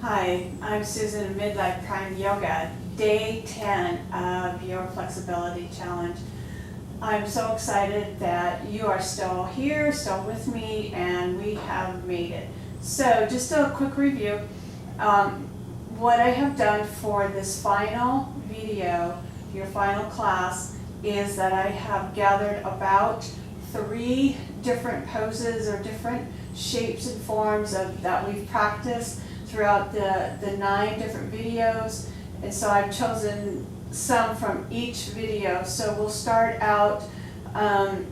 Hi, I'm Susan of Midlife Prime Yoga, day 10 of your flexibility challenge. I'm so excited that you are still here, still with me, and we have made it. So just a quick review. What I have done for this final video, your final class, is that I have gathered about 3 different poses or different shapes and forms that we've practiced throughout the 9 different videos, and so I've chosen some from each video. So we'll start out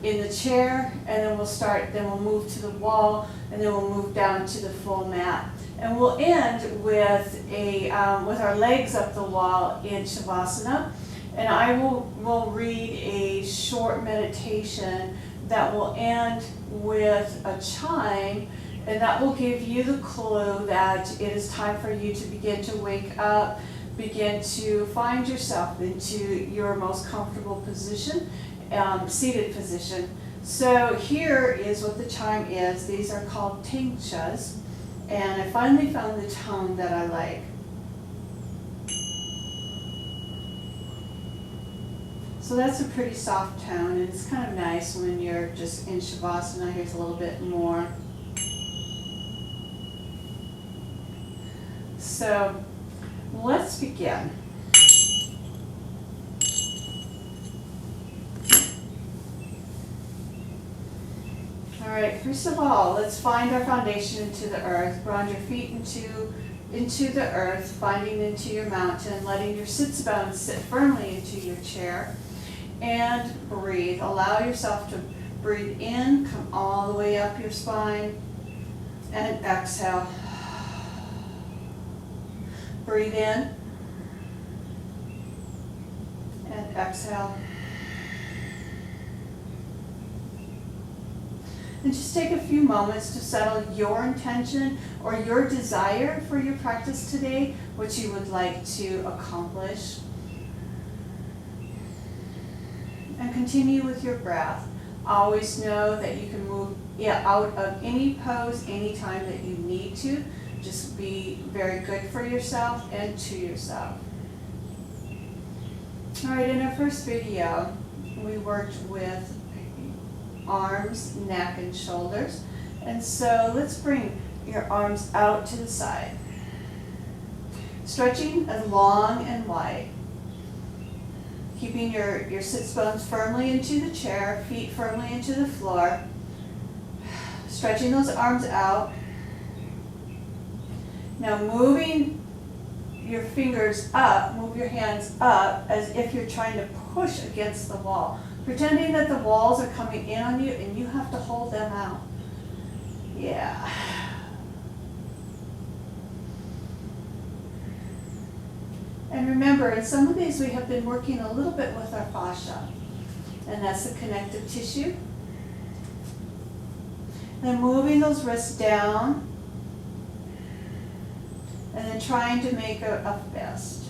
in the chair, and then we'll move to the wall, and then we'll move down to the full mat, and we'll end with our legs up the wall in Shavasana, and I will read a short meditation that will end with a chime. And that will give you the clue that it is time for you to begin to wake up, begin to find yourself into your most comfortable position, seated position. So here is what the chime is. These are called tingsas, and I finally found the tone that I like. So that's a pretty soft tone, and it's kind of nice when you're just in Shavasana. Here's a little bit more. So let's begin. All right, first of all, let's find our foundation into the earth. Ground your feet into the earth, finding into your mountain, letting your sits bones sit firmly into your chair, and breathe. Allow yourself to breathe in, come all the way up your spine, and exhale. Breathe in and exhale. And just take a few moments to settle your intention or your desire for your practice today, what you would like to accomplish. And continue with your breath. Always know that you can move out of any pose anytime that you need to. Just be very good for yourself and to yourself. All right, in our first video, we worked with arms, neck, and shoulders. And so let's bring your arms out to the side. Stretching as long and wide. Keeping your sits bones firmly into the chair, feet firmly into the floor. Stretching those arms out. Now moving your fingers up, move your hands up as if you're trying to push against the wall. Pretending that the walls are coming in on you and you have to hold them out. Yeah. And remember, in some of these we have been working a little bit with our fascia, and that's the connective tissue. Then moving those wrists down, and then trying to make a fist.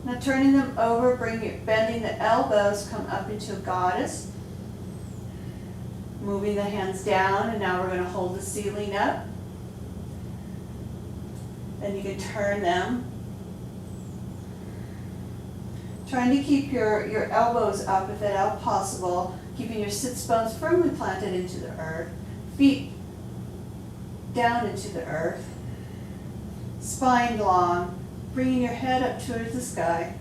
Now turning them over, bending the elbows, come up into a goddess. Moving the hands down, and now we're going to hold the ceiling up. Then you can turn them. Trying to keep your elbows up if at all possible, keeping your sits bones firmly planted into the earth. Feet down into the earth, spine long, bringing your head up towards the sky.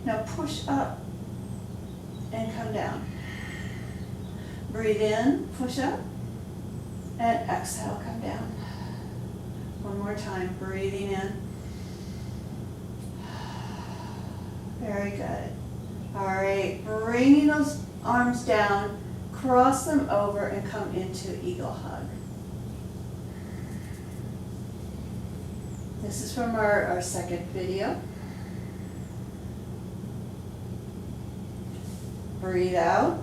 Now push up and come down. Breathe in, push up, and exhale, come down. One more time, breathing in. Very good. All right, bringing those arms down, cross them over, and come into eagle hug. This is from our second video. Breathe out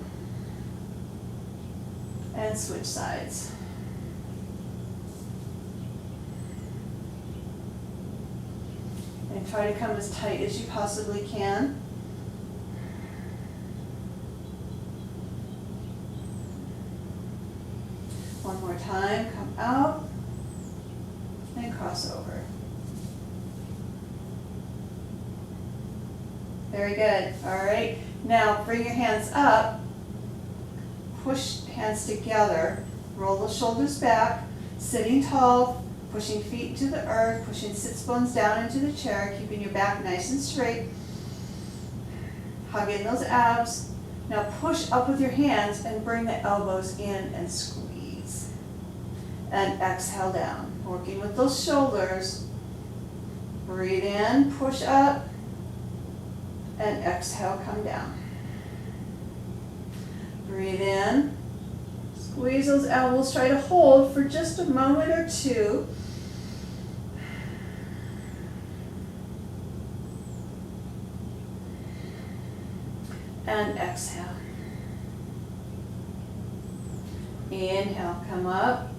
and switch sides. And try to come as tight as you possibly can. One more time, come out, and cross over. Very good. All right. Now bring your hands up, push hands together, roll the shoulders back, sitting tall, pushing feet to the earth, pushing sits bones down into the chair, keeping your back nice and straight. Hug in those abs. Now push up with your hands and bring the elbows in and squeeze. And exhale down. Working with those shoulders. Breathe in, push up, and exhale, come down. Breathe in, squeeze those elbows, try to hold for just a moment or two. And exhale. Inhale, come up.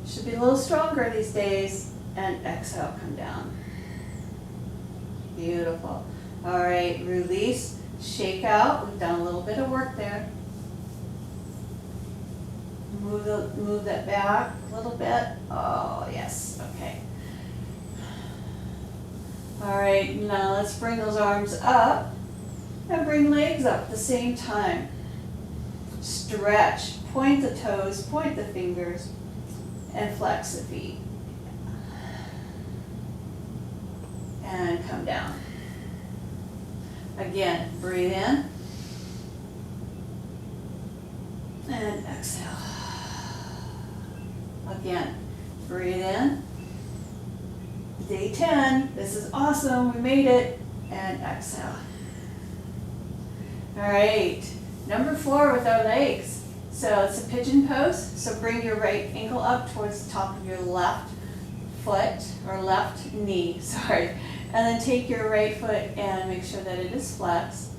Should be a little stronger these days. And exhale, come down. Beautiful. All right, release, shake out. We've done a little bit of work there. Move that back a little bit. Oh, yes, okay. All right, now let's bring those arms up and bring legs up at the same time. Stretch, point the toes, point the fingers, and flex the feet. And come down. Again, breathe in. And exhale. Again, breathe in. Day 10, this is awesome, we made it. And exhale. All right, number 4 with our legs. So it's a pigeon pose. So bring your right ankle up towards the top of your left foot, or left knee, sorry. And then take your right foot and make sure that it is flexed.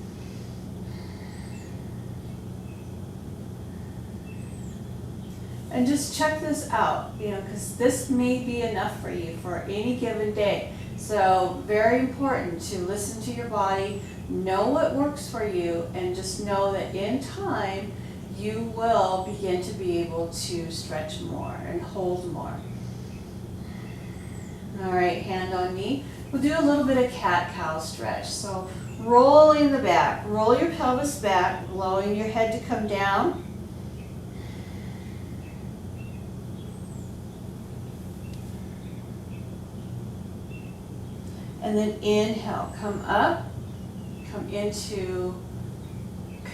And just check this out, because this may be enough for you for any given day. So very important to listen to your body, know what works for you, and just know that in time, you will begin to be able to stretch more and hold more. All right, hand on knee. We'll do a little bit of cat-cow stretch. So rolling the back, roll your pelvis back, allowing your head to come down. And then inhale, come up, come into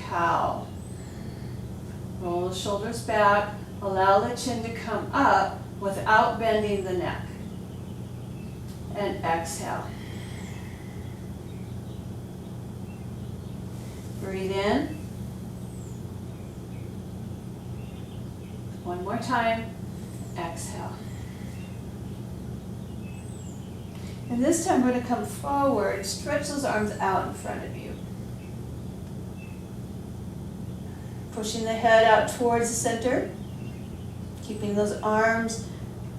cow. Roll the shoulders back, allow the chin to come up without bending the neck. And exhale. Breathe in. One more time. Exhale. And this time we're going to come forward, stretch those arms out in front of you. Pushing the head out towards the center. Keeping those arms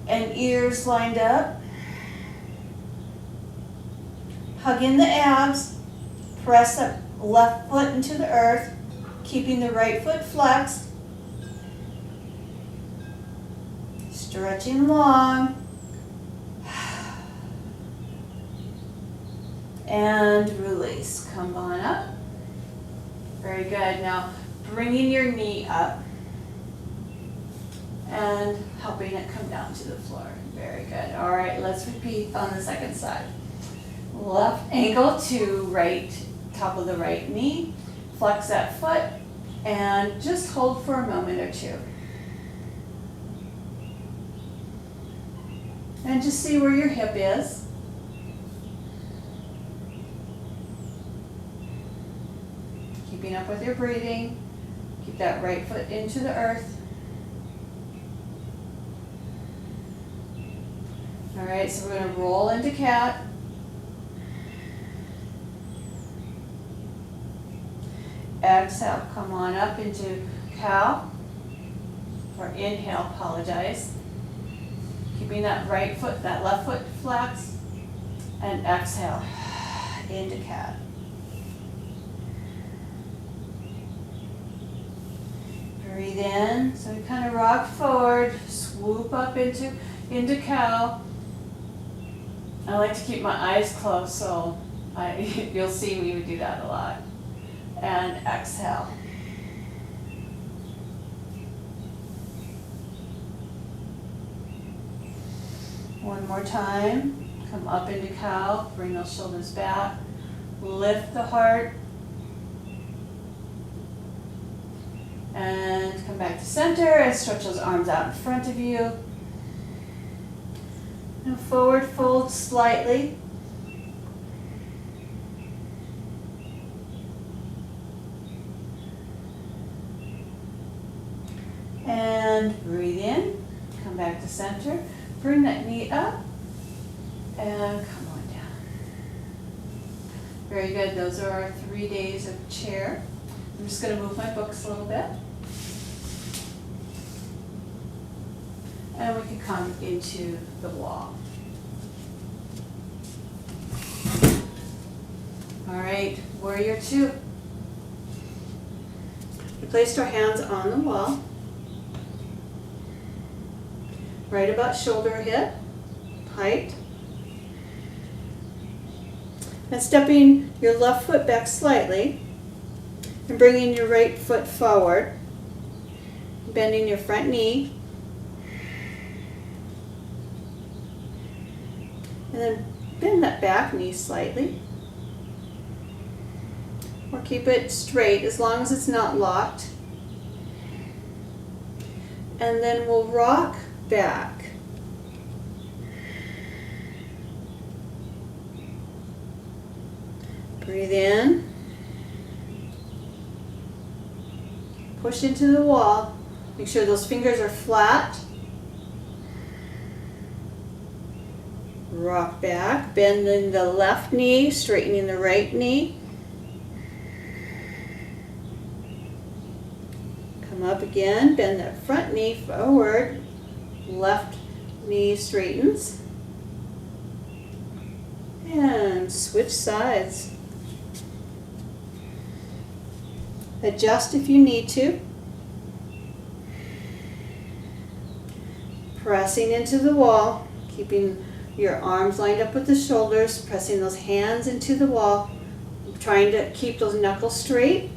and ears lined up. Hug in the abs. Press that left foot into the earth. Keeping the right foot flexed. Stretching long. And release. Come on up. Very good. Now bringing your knee up and helping it come down to the floor. Very good. All right, let's repeat on the second side. Left ankle to right, top of the right knee. Flex that foot and just hold for a moment or two. And just see where your hip is. Keeping up with your breathing. Keep that right foot into the earth. All right, so we're going to roll into cat. Exhale, come on up into cow. Or inhale, apologize. Keeping that right foot, that left foot flexed. And exhale into cat. Breathe in, so we kind of rock forward, swoop up into cow. I like to keep my eyes closed, so you'll see me do that a lot. And exhale. One more time. Come up into cow, bring those shoulders back, lift the heart, and come back to center and stretch those arms out in front of you. And forward fold slightly. And breathe in, come back to center, bring that knee up, and come on down. Very good, those are our 3 days of chair. I'm just going to move my books a little bit. And we can come into the wall. All right, warrior 2. We placed our hands on the wall, right about shoulder hip height. And stepping your left foot back slightly and bringing your right foot forward, bending your front knee, and then bend that back knee slightly, or keep it straight as long as it's not locked. And then we'll rock back. Breathe in. Push into the wall. Make sure those fingers are flat. Rock back, bending the left knee, straightening the right knee. Come up again, bend that front knee forward. Left knee straightens. And switch sides. Adjust if you need to. Pressing into the wall, keeping your arms lined up with the shoulders, pressing those hands into the wall, trying to keep those knuckles straight.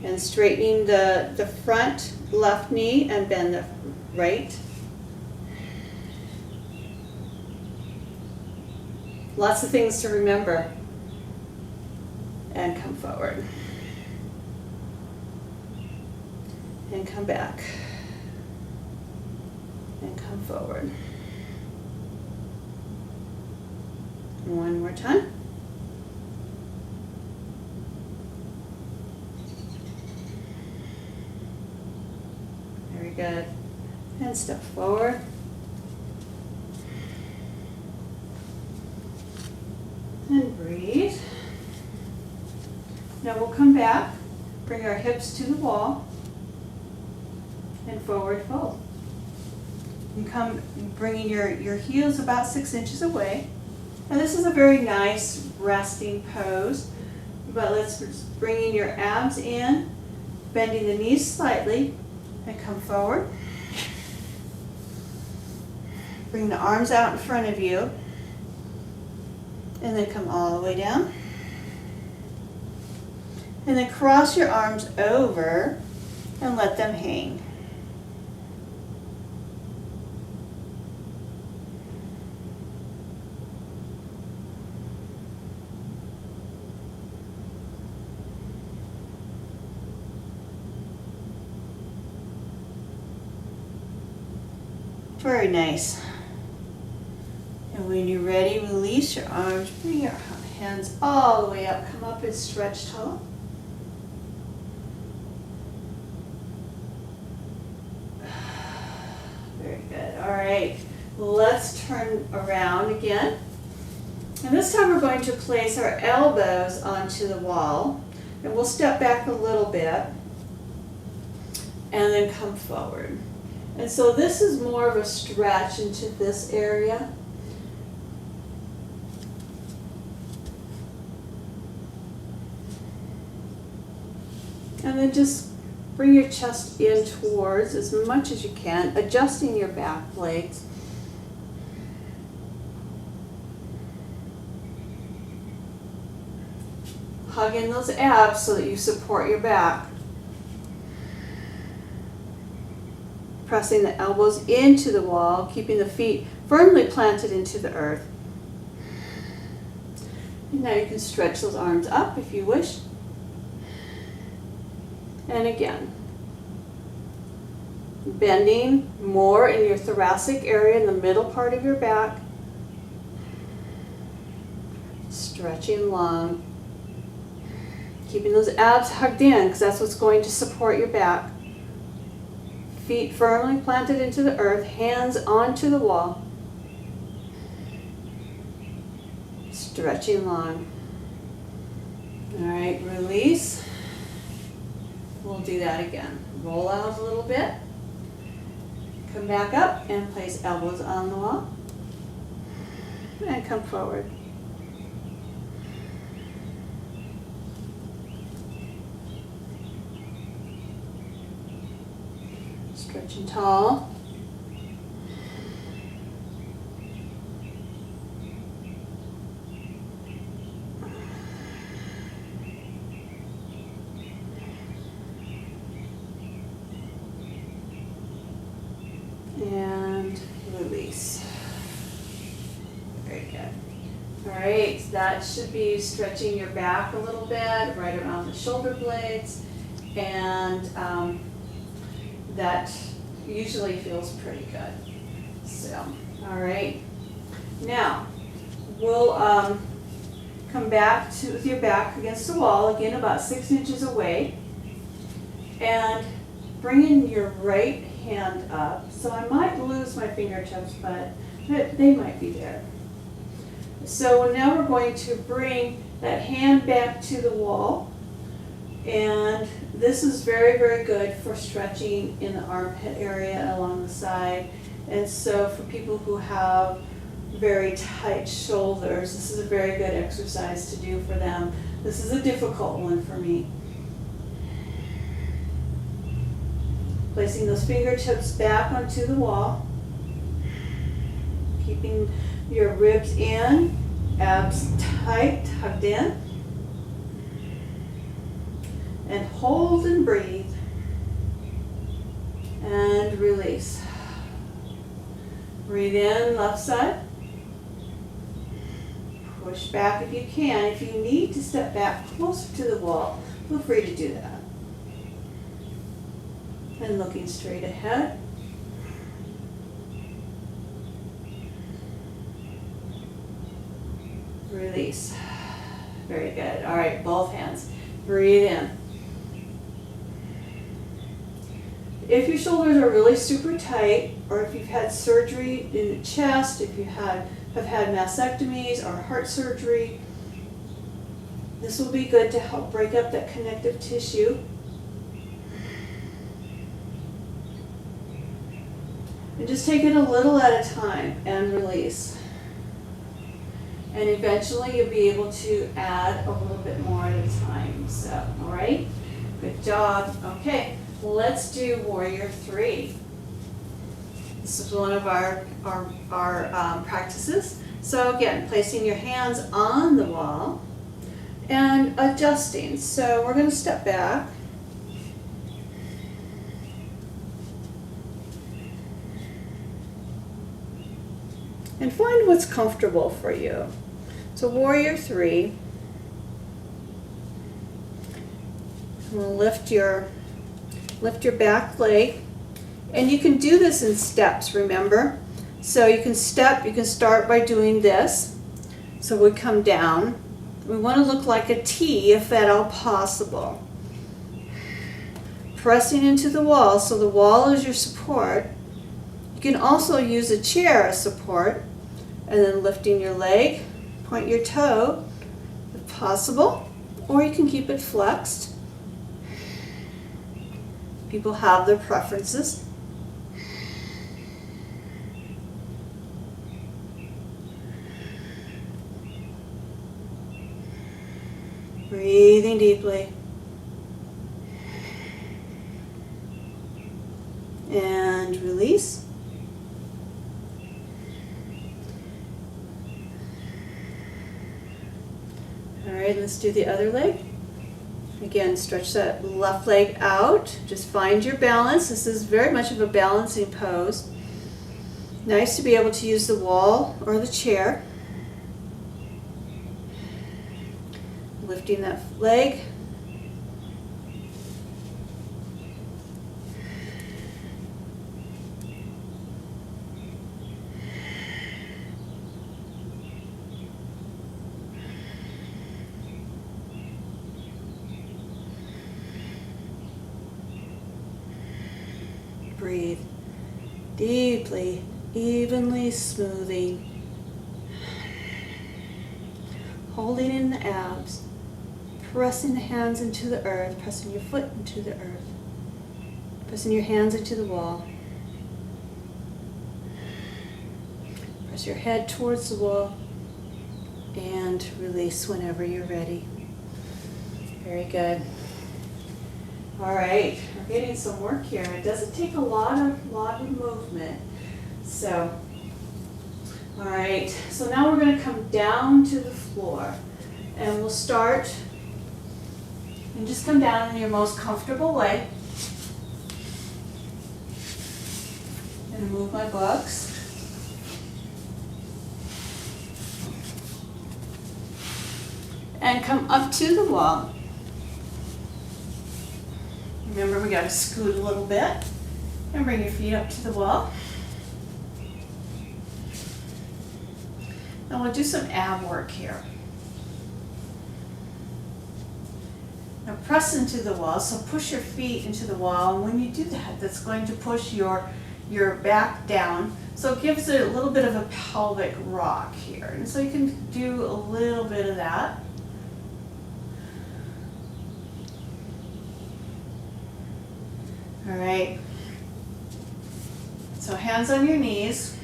And straightening the front left knee and bend the right. Lots of things to remember. And come forward. And come back. And come forward. One more time. Very good. And step forward. And breathe. Now we'll come back, bring our hips to the wall, and forward fold. You come bringing your heels about 6 inches away. And this is a very nice resting pose, but let's bring your abs in, bending the knees slightly, and come forward. Bring the arms out in front of you, and then come all the way down. And then cross your arms over and let them hang. Very nice. And when you're ready, release your arms, bring your hands all the way up, come up and stretch tall. Very good. All right, let's turn around again. And this time we're going to place our elbows onto the wall. And we'll step back a little bit and then come forward. And so this is more of a stretch into this area. And then just bring your chest in towards as much as you can, adjusting your back legs. Hug in those abs so that you support your back. Pressing the elbows into the wall, keeping the feet firmly planted into the earth. And now you can stretch those arms up if you wish. And again, bending more in your thoracic area in the middle part of your back. Stretching long. Keeping those abs hugged in because that's what's going to support your back. Feet firmly planted into the earth, hands onto the wall. Stretching long. All right, release. We'll do that again. Roll out a little bit. Come back up and place elbows on the wall. And come forward. Stretching tall. And release. Very good. All right, that should be stretching your back a little bit, right around the shoulder blades, and that usually feels pretty good. So, all right. Now, we'll come back to with your back against the wall, again about 6 inches away, and bring in your right hand up. So I might lose my fingertips, but they might be there. So now we're going to bring that hand back to the wall, and this is very, very good for stretching in the armpit area along the side. And so for people who have very tight shoulders, this is a very good exercise to do for them. This is a difficult one for me. Placing those fingertips back onto the wall, keeping your ribs in, abs tight, tucked in, and hold and breathe, and release. Breathe in, left side. Push back if you can. If you need to step back closer to the wall, feel free to do that. And looking straight ahead. Release. Very good. All right, both hands. Breathe in. If your shoulders are really super tight, or if you've had surgery in the chest, if you have had mastectomies or heart surgery, this will be good to help break up that connective tissue. And just take it a little at a time and release. And eventually you'll be able to add a little bit more at a time. So, all right, good job. Okay, let's do Warrior 3. This is one of our practices. So again, placing your hands on the wall and adjusting. So we're going to step back. And find what's comfortable for you. So Warrior 3. We'll lift your back leg. And you can do this in steps, remember? So you can start by doing this. So we come down. We want to look like a T if at all possible. Pressing into the wall, so the wall is your support. You can also use a chair as support, and then lifting your leg, point your toe if possible, or you can keep it flexed. People have their preferences. Breathing deeply. And release. All right, let's do the other leg. Again, stretch that left leg out. Just find your balance. This is very much of a balancing pose. Nice to be able to use the wall or the chair. Lifting that leg. Breathe deeply, evenly smoothing. Holding in the abs. Pressing the hands into the earth. Pressing your foot into the earth. Pressing your hands into the wall. Press your head towards the wall. And release whenever you're ready. Very good. All right, we're getting some work here. It doesn't take a lot of movement. So, all right, so now we're going to come down to the floor, and we'll start, and just come down in your most comfortable way. I'm going to move my books. And come up to the wall. Remember, we got to scoot a little bit and bring your feet up to the wall. Now we'll do some ab work here. Now press into the wall, so push your feet into the wall, and when you do that, that's going to push your back down. So it gives it a little bit of a pelvic rock here. And so you can do a little bit of that. All right, so hands on your knees.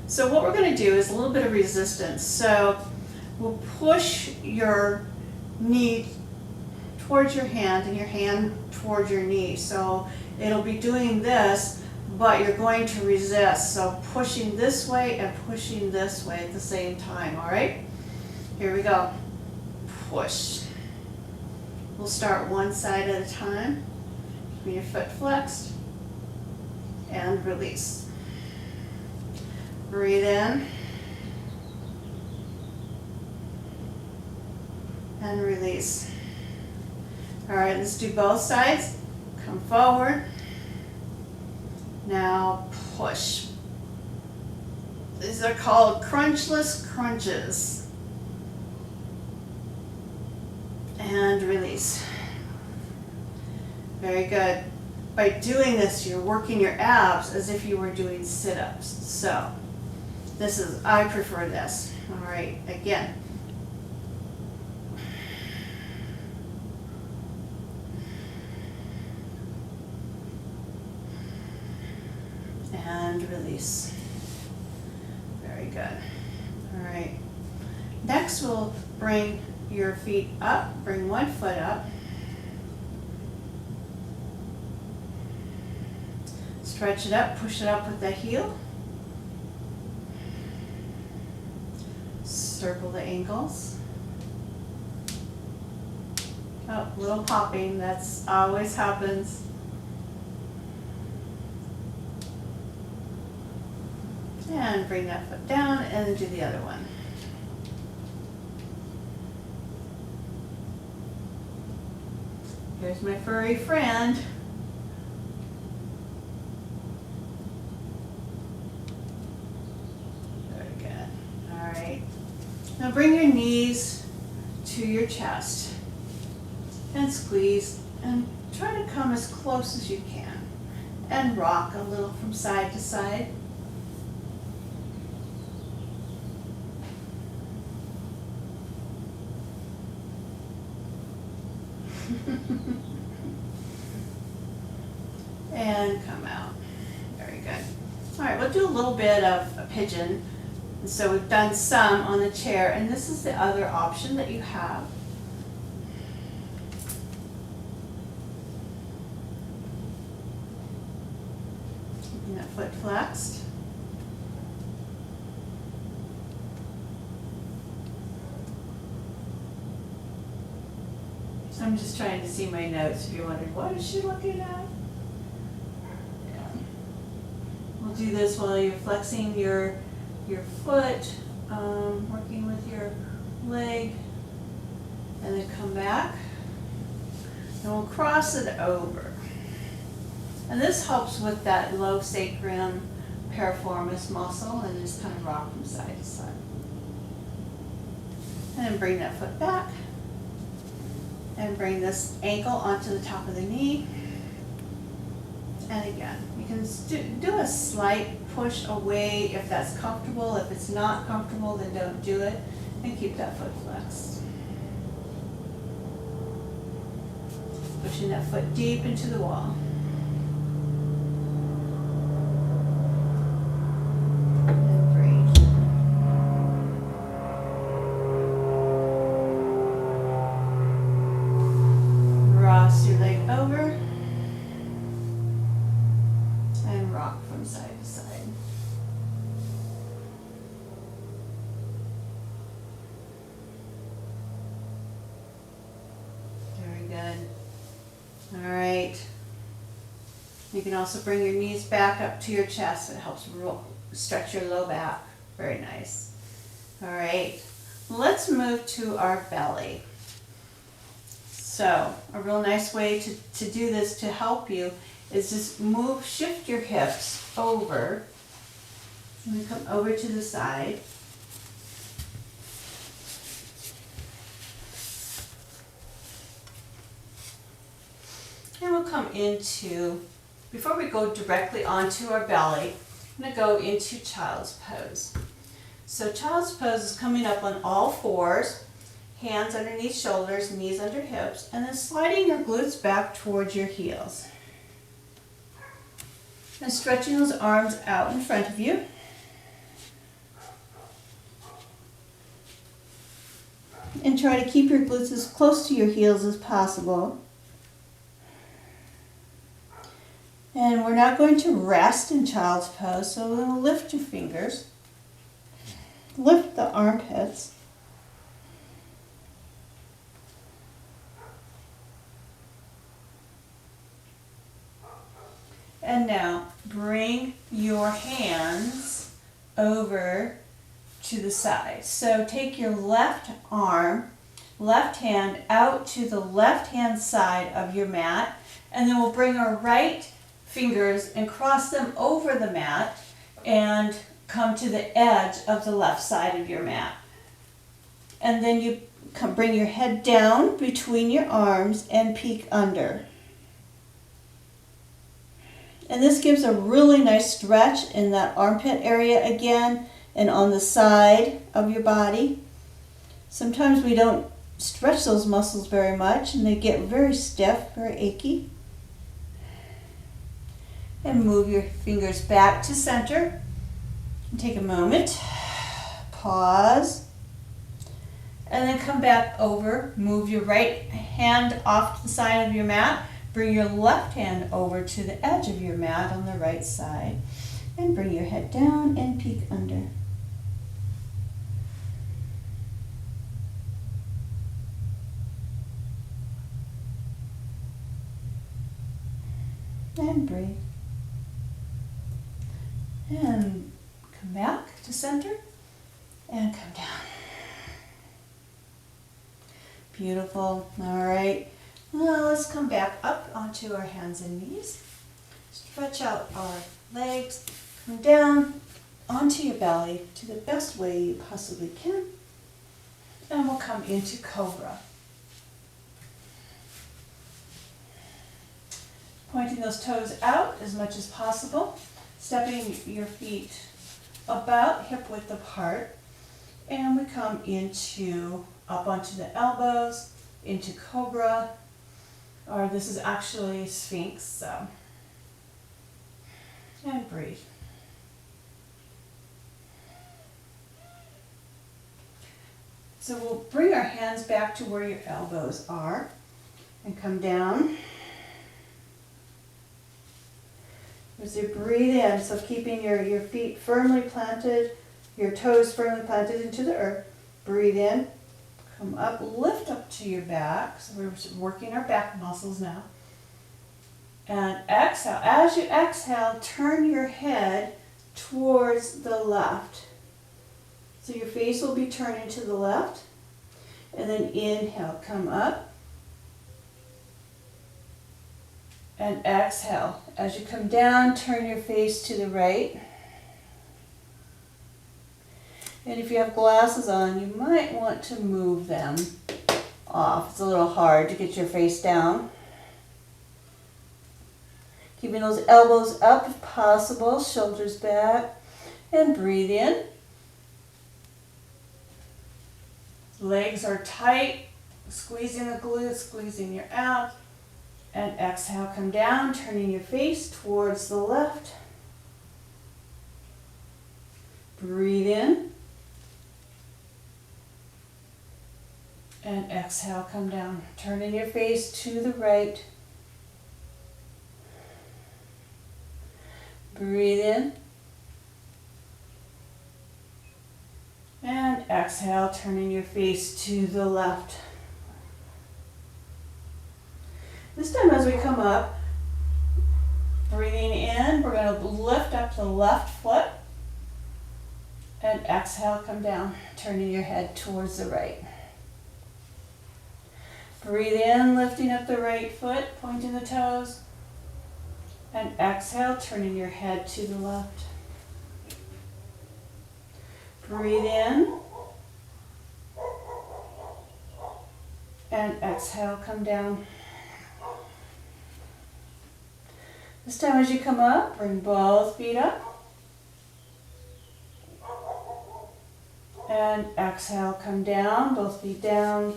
So what we're going to do is a little bit of resistance. So we'll push your knee towards your hand and your hand towards your knee. So it'll be doing this, but you're going to resist. So pushing this way and pushing this way at the same time, all right? Here we go. Push. We'll start one side at a time. Keep your foot flexed and release. Breathe in and release. All right, let's do both sides. Come forward. Now push. These are called crunchless crunches. And release. Very good. By doing this, you're working your abs as if you were doing sit-ups. So, I prefer this. All right, again. And release. Very good. All right. Next, we'll bring your feet up. Bring one foot up. Stretch it up, push it up with the heel. Circle the ankles. Oh, little popping, that's always happens. And bring that foot down and do the other one. Here's my furry friend. Now bring your knees to your chest and squeeze and try to come as close as you can and rock a little from side to side. And come out. Very good. All right, we'll do a little bit of a pigeon. And so we've done some on the chair, and this is the other option that you have. keeping that foot flexed. I'm just trying to see my notes if you're wondering, what is she looking at? Yeah. We'll do this while you're flexing your foot, working with your leg, and then come back. And we'll cross it over. And this helps with that low sacrum piriformis muscle, and just kind of rock from side to side. And then bring that foot back. And bring this ankle onto the top of the knee. And again, you can do a slight push away if that's comfortable. If it's not comfortable, then don't do it. And keep that foot flexed. Pushing that foot deep into the wall. And breathe. Cross your leg over and rock from side to side. Very good. All right. You can also bring your knees back up to your chest. It helps stretch your low back. Very nice. All right. Let's move to our belly. So a real nice way to do this to help you is just shift your hips over. And we come over to the side. And we'll come into, before we go directly onto our belly, I'm going to go into child's pose. So child's pose is coming up on all fours. Hands underneath shoulders, knees under hips, and then sliding your glutes back towards your heels. And stretching those arms out in front of you. And try to keep your glutes as close to your heels as possible. And we're not going to rest in child's pose, so we'll lift your fingers. Lift the armpits. And now bring your hands over to the side. So take your left arm, left hand out to the left hand side of your mat, and then we'll bring our right fingers and cross them over the mat and come to the edge of the left side of your mat. And then you bring your head down between your arms and peek under. And this gives a really nice stretch in that armpit area again and on the side of your body. Sometimes we don't stretch those muscles very much and they get very stiff, very achy. And move your fingers back to center. And take a moment, pause, and then come back over. Move your right hand off to the side of your mat. Bring your left hand over to the edge of your mat on the right side and bring your head down and peek under. And breathe. And come back to center and come down. Beautiful. All right. Now let's come back up onto our hands and knees. Stretch out our legs. Come down onto your belly to the best way you possibly can. And we'll come into cobra. Pointing those toes out as much as possible. Stepping your feet about hip width apart. And we come up onto the elbows, into cobra. Or this is actually Sphinx, so. And breathe. So we'll bring our hands back to where your elbows are and come down. As you breathe in, so keeping your feet firmly planted, your toes firmly planted into the earth. Breathe in, come up, lift up to your back. So we're working our back muscles now. And exhale. As you exhale, turn your head towards the left. So your face will be turning to the left. And then inhale, come up. And exhale. As you come down, turn your face to the right. And if you have glasses on, you might want to move them off. It's a little hard to get your face down. Keeping those elbows up if possible, shoulders back. And breathe in. Legs are tight, squeezing the glutes, squeezing your abs. And exhale, come down, turning your face towards the left. Breathe in. And exhale, come down, turning your face to the right. Breathe in. And exhale, turning your face to the left. This time as we come up, breathing in, we're going to lift up the left foot. And exhale, come down, turning your head towards the right. Breathe in, lifting up the right foot, pointing the toes. And exhale, turning your head to the left. Breathe in. And exhale, come down. This time as you come up, bring both feet up. And exhale, come down, both feet down.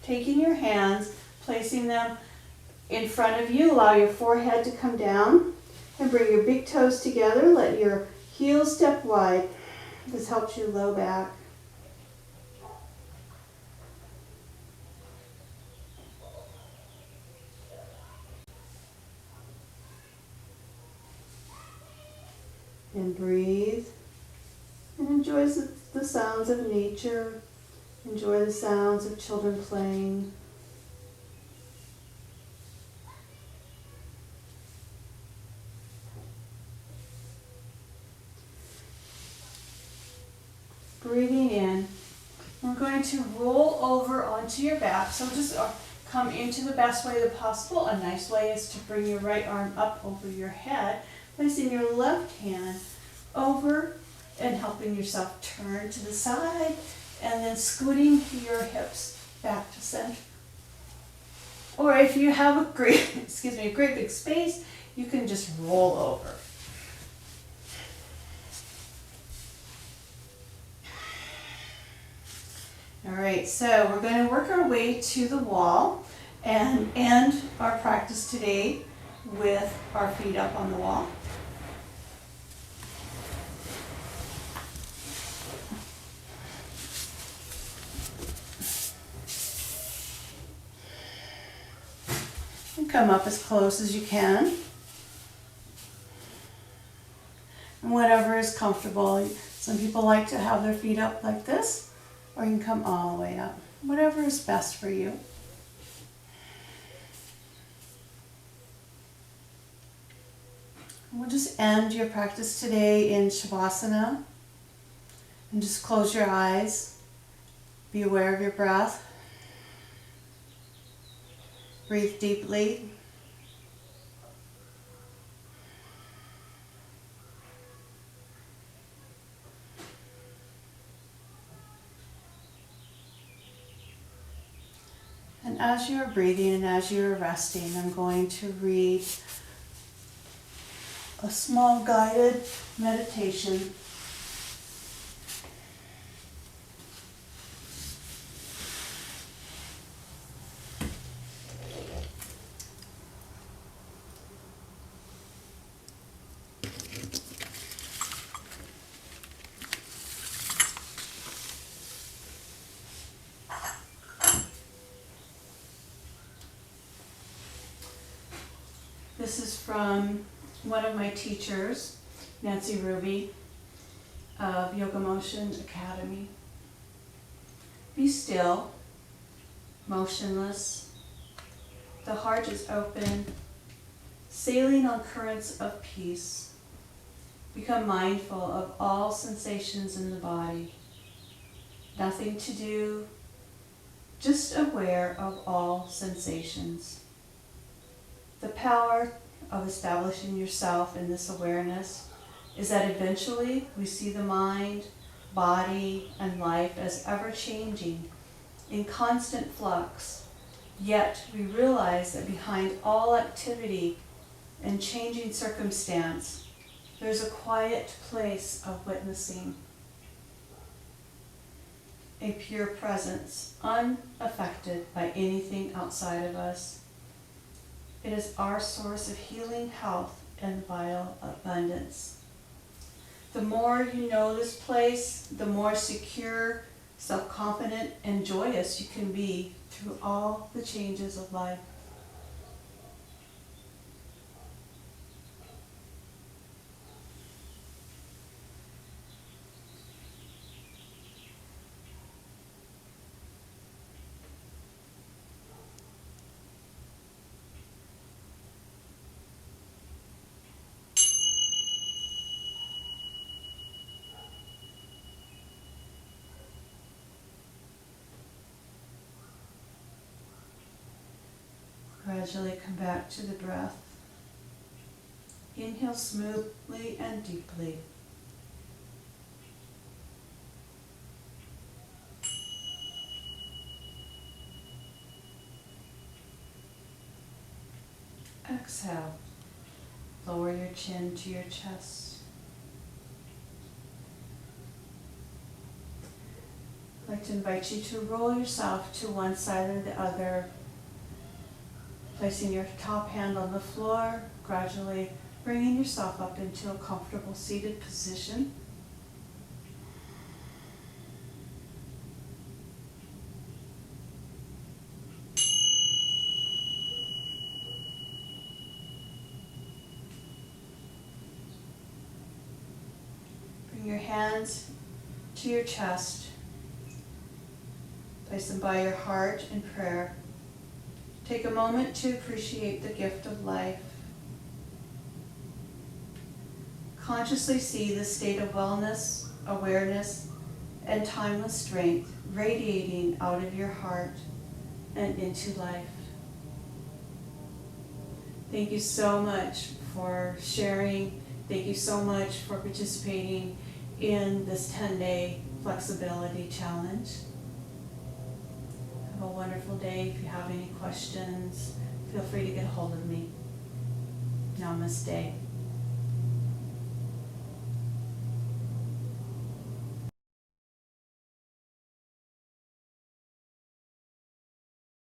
Taking your hands, placing them in front of you, allow your forehead to come down. And bring your big toes together, let your heels step wide. This helps you low back. And breathe. And enjoy the sounds of nature. Enjoy the sounds of children playing. Breathing in. We're going to roll over onto your back. So just come into the best way possible. A nice way is to bring your right arm up over your head, placing your left hand over and helping yourself turn to the side, and then scooting your hips back to center. Or if you have a great big space, you can just roll over. All right, so we're going to work our way to the wall and end our practice today with our feet up on the wall. And come up as close as you can. And whatever is comfortable. Some people like to have their feet up like this, or you can come all the way up. Whatever is best for you. We'll just end your practice today in savasana. And just close your eyes. Be aware of your breath. Breathe deeply. And as you're breathing and as you're resting, I'm going to read a small guided meditation. This is from one of my teachers, Nancy Ruby of Yoga Motion Academy. Be still, motionless. The heart is open, sailing on currents of peace. Become mindful of all sensations in the body. Nothing to do, just aware of all sensations. The power of establishing yourself in this awareness is that eventually we see the mind, body, and life as ever-changing, in constant flux. Yet we realize that behind all activity and changing circumstance, there's a quiet place of witnessing, a pure presence, unaffected by anything outside of us. It is our source of healing, health, and vital abundance. The more you know this place, the more secure, self-confident, and joyous you can be through all the changes of life. Gradually come back to the breath. Inhale smoothly and deeply. Exhale. Lower your chin to your chest. I'd like to invite you to roll yourself to one side or the other, placing your top hand on the floor, gradually bringing yourself up into a comfortable seated position. Bring your hands to your chest. Place them by your heart in prayer. Take a moment to appreciate the gift of life. Consciously see the state of wellness, awareness, and timeless strength radiating out of your heart and into life. Thank you so much for sharing. Thank you so much for participating in this 10-day flexibility challenge. Have a wonderful day. If you have any questions, feel free to get a hold of me. Namaste.